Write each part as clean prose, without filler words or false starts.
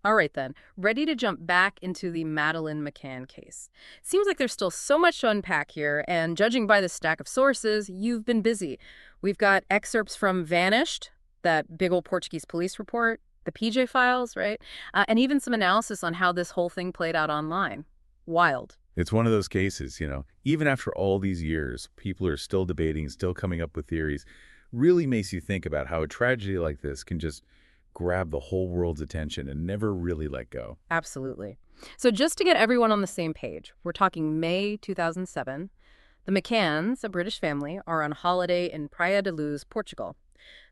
All right, then. Ready to jump back into the Madeleine McCann case. Seems like there's still so much to unpack here, and judging by the stack of sources, you've been busy. We've got excerpts from Vanished, that big old Portuguese police report, the PJ files, right? And even some analysis on how this whole thing played out online. Wild. It's one of those cases, even after all these years, people are still debating, still coming up with theories. Really makes you think about how a tragedy like this can just grab the whole world's attention and never really let go. Absolutely. So just to get everyone on the same page, we're talking May 2007. The McCanns, a British family, are on holiday in Praia da Luz, Portugal.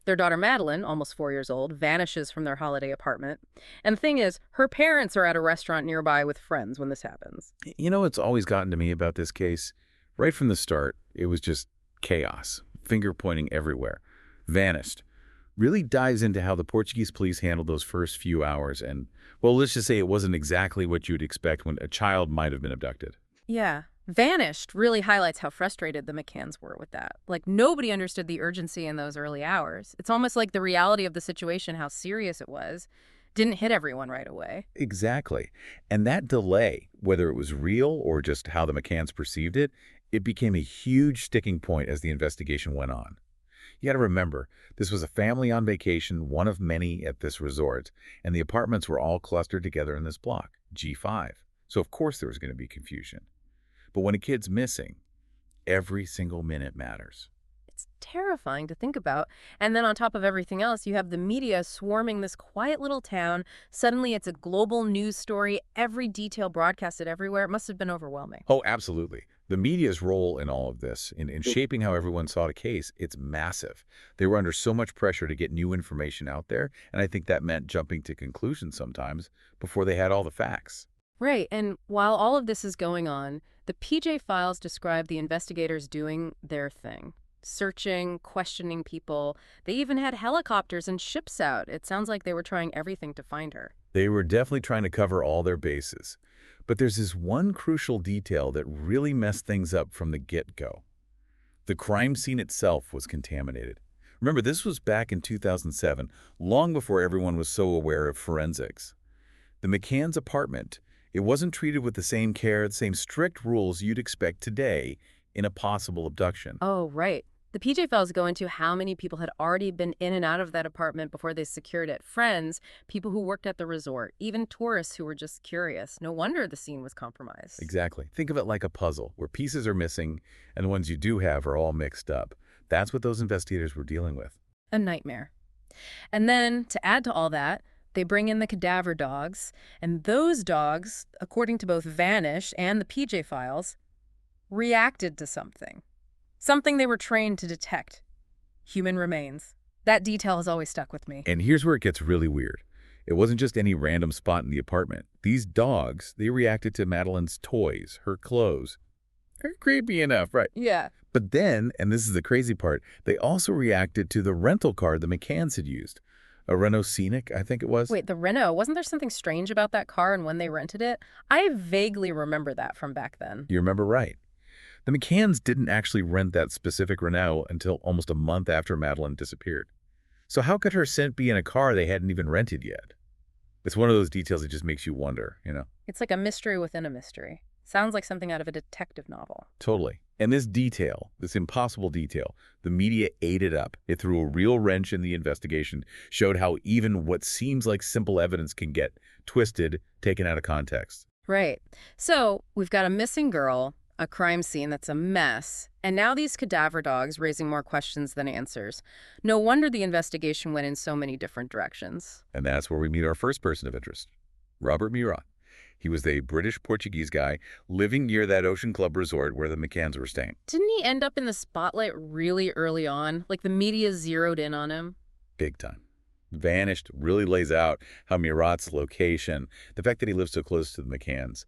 Their daughter Madeleine, almost 4 years old, vanishes from their holiday apartment. And the thing is, her parents are at a restaurant nearby with friends when this happens. What's always gotten to me about this case? Right from the start, it was just chaos, finger pointing everywhere. Vanished. Really dives into how the Portuguese police handled those first few hours and, well, let's just say it wasn't exactly what you'd expect when a child might have been abducted. Yeah. Vanished really highlights how frustrated the McCanns were with that. Like, nobody understood the urgency in those early hours. It's almost like the reality of the situation, how serious it was, didn't hit everyone right away. Exactly. And that delay, whether it was real or just how the McCanns perceived it, it became a huge sticking point as the investigation went on. You got to remember, this was a family on vacation, one of many at this resort, and the apartments were all clustered together in this block, G5. So of course there was going to be confusion. But when a kid's missing, every single minute matters. It's terrifying to think about. And then on top of everything else, you have the media swarming this quiet little town. Suddenly it's a global news story, every detail broadcasted everywhere. It must have been overwhelming. Oh, absolutely. The media's role in all of this, in shaping how everyone saw the case, it's massive. They were under so much pressure to get new information out there, and I think that meant jumping to conclusions sometimes before they had all the facts. Right, and while all of this is going on, the PJ files describe the investigators doing their thing. Searching, questioning people. They even had helicopters and ships out. It sounds like they were trying everything to find her. They were definitely trying to cover all their bases. But there's this one crucial detail that really messed things up from the get-go. The crime scene itself was contaminated. Remember, this was back in 2007, long before everyone was so aware of forensics. The McCann's apartment, it wasn't treated with the same care, the same strict rules you'd expect today in a possible abduction. Oh, right. The PJ files go into how many people had already been in and out of that apartment before they secured it. Friends, people who worked at the resort, even tourists who were just curious. No wonder the scene was compromised. Exactly. Think of it like a puzzle, where pieces are missing and the ones you do have are all mixed up. That's what those investigators were dealing with. A nightmare. And then, to add to all that, they bring in the cadaver dogs, and those dogs, according to both Vanish and the PJ files, reacted to something. Something they were trained to detect. Human remains. That detail has always stuck with me. And here's where it gets really weird. It wasn't just any random spot in the apartment. These dogs, they reacted to Madeleine's toys, her clothes. They're creepy enough, right? Yeah. But then, and this is the crazy part, they also reacted to the rental car the McCanns had used. A Renault Scenic, I think it was. Wait, the Renault, wasn't there something strange about that car and when they rented it? I vaguely remember that from back then. You remember right. The McCanns didn't actually rent that specific Renault until almost a month after Madeleine disappeared. So how could her scent be in a car they hadn't even rented yet? It's one of those details that just makes you wonder. It's like a mystery within a mystery. Sounds like something out of a detective novel. Totally. And this detail, this impossible detail, the media ate it up. It threw a real wrench in the investigation, showed how even what seems like simple evidence can get twisted, taken out of context. Right. So we've got a missing girl, a crime scene that's a mess, and now these cadaver dogs raising more questions than answers. No wonder the investigation went in so many different directions. And that's where we meet our first person of interest, Robert Murat. He was a British-Portuguese guy living near that Ocean Club resort where the McCanns were staying. Didn't he end up in the spotlight really early on? Like the media zeroed in on him? Big time. Vanished really lays out how Murat's location, the fact that he lives so close to the McCanns,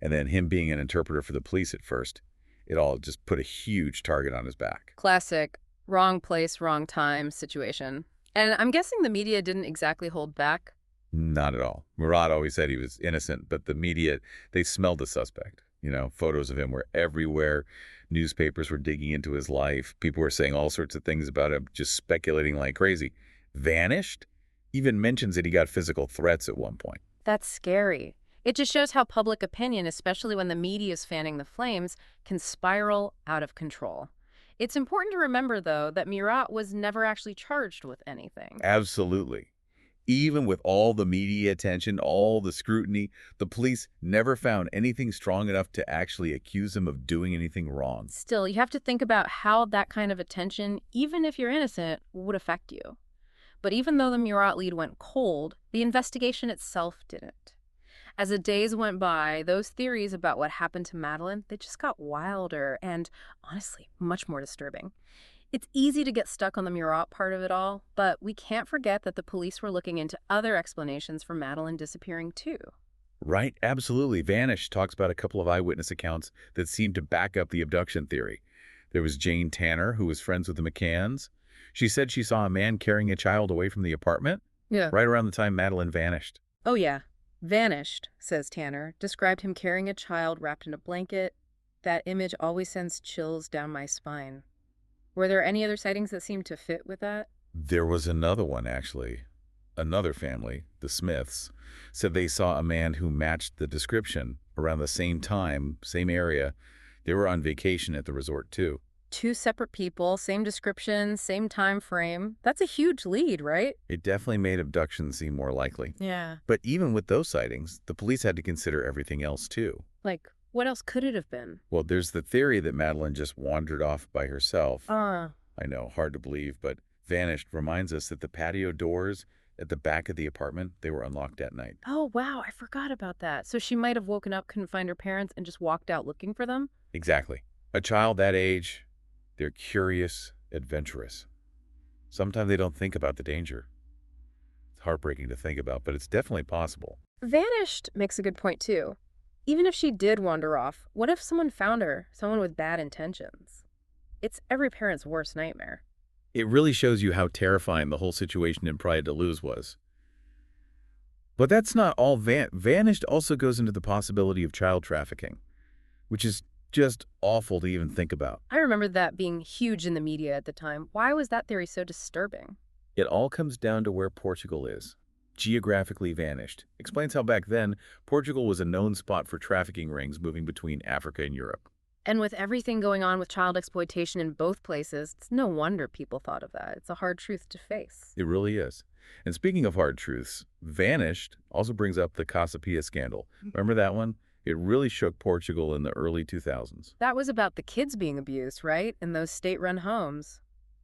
and then him being an interpreter for the police at first, it all just put a huge target on his back. Classic wrong place, wrong time situation. And I'm guessing the media didn't exactly hold back. Not at all. Murat always said he was innocent, but the media, they smelled the suspect. Photos of him were everywhere. Newspapers were digging into his life. People were saying all sorts of things about him, just speculating like crazy. Vanished? Even mentions that he got physical threats at one point. That's scary. It just shows how public opinion, especially when the media is fanning the flames, can spiral out of control. It's important to remember, though, that Murat was never actually charged with anything. Absolutely. Even with all the media attention, all the scrutiny, the police never found anything strong enough to actually accuse him of doing anything wrong. Still, you have to think about how that kind of attention, even if you're innocent, would affect you. But even though the Murat lead went cold, the investigation itself didn't. As the days went by, those theories about what happened to Madeleine, they just got wilder and, honestly, much more disturbing. It's easy to get stuck on the Murat part of it all, but we can't forget that the police were looking into other explanations for Madeleine disappearing too. Right? Absolutely. Vanish talks about a couple of eyewitness accounts that seem to back up the abduction theory. There was Jane Tanner, who was friends with the McCanns. She said she saw a man carrying a child away from the apartment Yeah. right around the time Madeleine vanished. Oh, yeah. Vanished, says Tanner, described him carrying a child wrapped in a blanket. That image always sends chills down my spine. Were there any other sightings that seemed to fit with that? There was another one, actually. Another family, the Smiths, said they saw a man who matched the description around the same time, same area. They were on vacation at the resort, too. Two separate people, same description, same time frame. That's a huge lead, right? It definitely made abductions seem more likely. Yeah. But even with those sightings, the police had to consider everything else, too. Like, what else could it have been? Well, there's the theory that Madeleine just wandered off by herself. Uh, I know, hard to believe, but vanished reminds us that the patio doors at the back of the apartment, they were unlocked at night. oh, wow, I forgot about that. So she might have woken up, couldn't find her parents, and just walked out looking for them? Exactly. A child that age, they're curious, adventurous. Sometimes they don't think about the danger. It's heartbreaking to think about, but it's definitely possible. Vanished makes a good point, too. Even if she did wander off, what if someone found her, someone with bad intentions? It's every parent's worst nightmare. It really shows you how terrifying the whole situation in Praia da Luz was. But that's not all. Vanished also goes into the possibility of child trafficking, which is just awful to even think about. I remember that being huge in the media at the time. Why was that theory so disturbing? It all comes down to where Portugal is. Geographically vanished. Explains how back then, Portugal was a known spot for trafficking rings moving between Africa and Europe. And with everything going on with child exploitation in both places, it's no wonder people thought of that. It's a hard truth to face. It really is. And speaking of hard truths, vanished also brings up the Casapia scandal. Remember that one? It really shook Portugal in the early 2000s. That was about the kids being abused, right? In those state-run homes.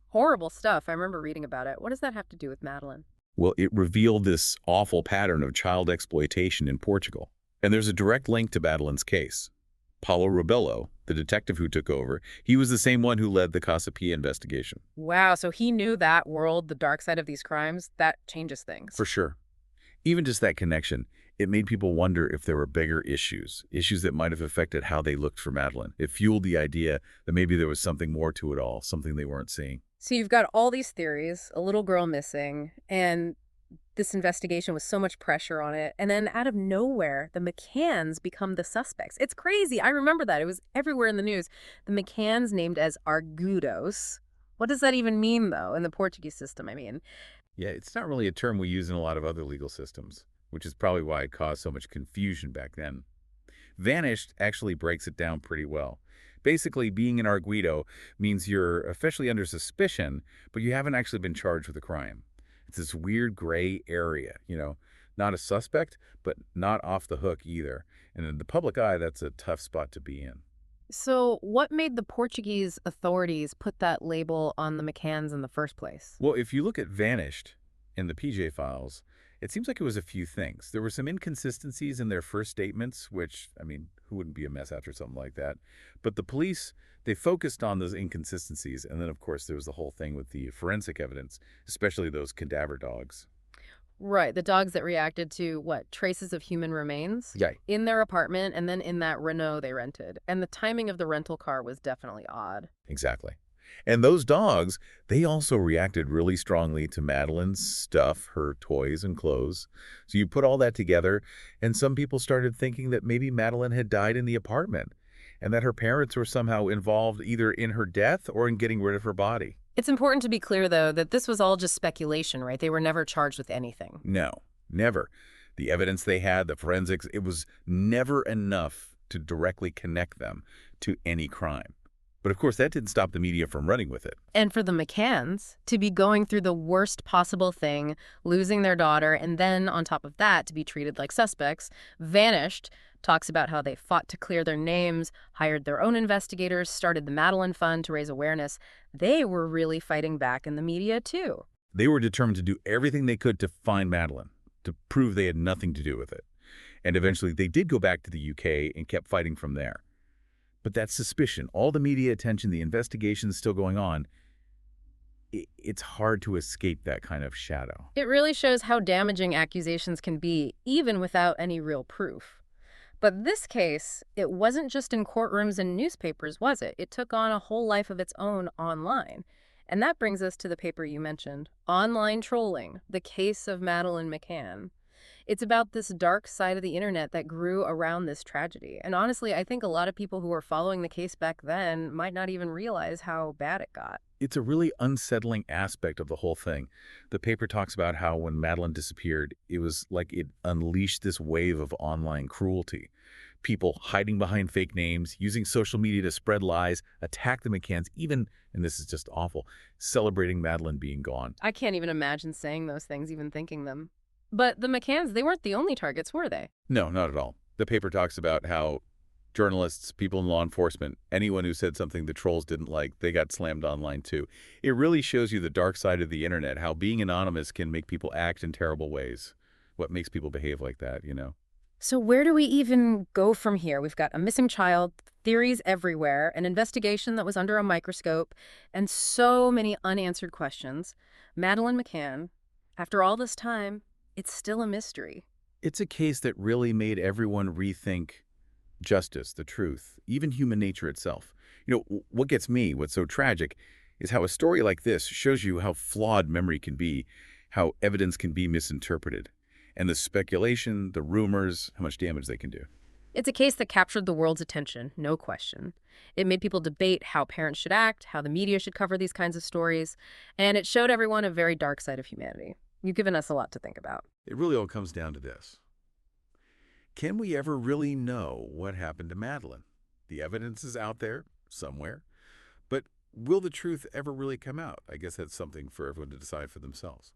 Horrible stuff. I remember reading about it. What does that have to do with Madeleine? Well, it revealed this awful pattern of child exploitation in Portugal. And there's a direct link to Madeleine's case. Paulo Rebelo, the detective who took over, he was the same one who led the Casapia investigation. Wow, so he knew that world, the dark side of these crimes. That changes things. For sure. Even just that connection, it made people wonder if there were bigger issues that might have affected how they looked for Madeleine. It fueled the idea that maybe there was something more to it all, something they weren't seeing. So you've got all these theories, a little girl missing, and this investigation with so much pressure on it. And then out of nowhere, the McCanns become the suspects. It's crazy. I remember that. It was everywhere in the news. The McCanns named as arguidos. What does that even mean, though, in the Portuguese system? I mean, Yeah, it's not really a term we use in a lot of other legal systems, which is probably why it caused so much confusion back then. Vanished actually breaks it down pretty well. Basically, being an arguido means you're officially under suspicion, but you haven't actually been charged with a crime. It's this weird gray area, not a suspect, but not off the hook either. And in the public eye, that's a tough spot to be in. so what made the Portuguese authorities put that label on the McCanns in the first place? Well, if you look at Vanished in the PJ files, it seems like it was a few things. There were some inconsistencies in their first statements, which, I mean, who wouldn't be a mess after something like that? But the police, they focused on those inconsistencies. And then, of course, there was the whole thing with the forensic evidence, especially those cadaver dogs. Right, the dogs that reacted to, what, traces of human remains? Yeah, In their apartment and then in that Renault they rented. And the timing of the rental car was definitely odd. exactly. And those dogs, they also reacted really strongly to Madeleine's stuff, her toys and clothes. So you put all that together, and some people started thinking that maybe Madeleine had died in the apartment, and that her parents were somehow involved either in her death or in getting rid of her body. It's important to be clear, though, that this was all just speculation, right? They were never charged with anything. No, never. The evidence they had, the forensics, it was never enough to directly connect them to any crime. But of course, that didn't stop the media from running with it. And for the McCanns to be going through the worst possible thing, losing their daughter, and then on top of that to be treated like suspects, Vanished talks about how they fought to clear their names, hired their own investigators, started the Madeleine Fund to raise awareness. They were really fighting back in the media, too. They were determined to do everything they could to find Madeleine, to prove they had nothing to do with it. And eventually they did go back to the UK and kept fighting from there. But that suspicion, all the media attention, the investigations still going on, it's hard to escape that kind of shadow. It really shows how damaging accusations can be, even without any real proof. But this case, it wasn't just in courtrooms and newspapers, was it? It took on a whole life of its own online. And that brings us to the paper you mentioned, Online Trolling, the Case of Madeleine McCann. It's about this dark side of the internet that grew around this tragedy. And honestly, I think a lot of people who were following the case back then might not even realize how bad it got. It's a really unsettling aspect of the whole thing. The paper talks about how when Madeleine disappeared, it was like it unleashed this wave of online cruelty. People hiding behind fake names, using social media to spread lies, attack the McCanns, even, and this is just awful, celebrating Madeleine being gone. I can't even imagine saying those things, even thinking them. But the McCanns, they weren't the only targets, were they? No, not at all. The paper talks about how journalists, people in law enforcement, anyone who said something the trolls didn't like, they got slammed online too. It really shows you the dark side of the internet, how being anonymous can make people act in terrible ways. What makes people behave like that, you know? So where do we even go from here? We've got a missing child, theories everywhere, an investigation that was under a microscope, and so many unanswered questions. Madeleine McCann, after all this time, it's still a mystery. It's a case that really made everyone rethink justice, the truth, even human nature itself. You know, what gets me, what's so tragic, is how a story like this shows you how flawed memory can be, how evidence can be misinterpreted, and the speculation, the rumors, how much damage they can do. It's a case that captured the world's attention, no question. It made people debate how parents should act, how the media should cover these kinds of stories, and it showed everyone a very dark side of humanity. You've given us a lot to think about. It really all comes down to this. Can we ever really know what happened to Madeleine? The evidence is out there somewhere, but will the truth ever really come out? I guess that's something for everyone to decide for themselves.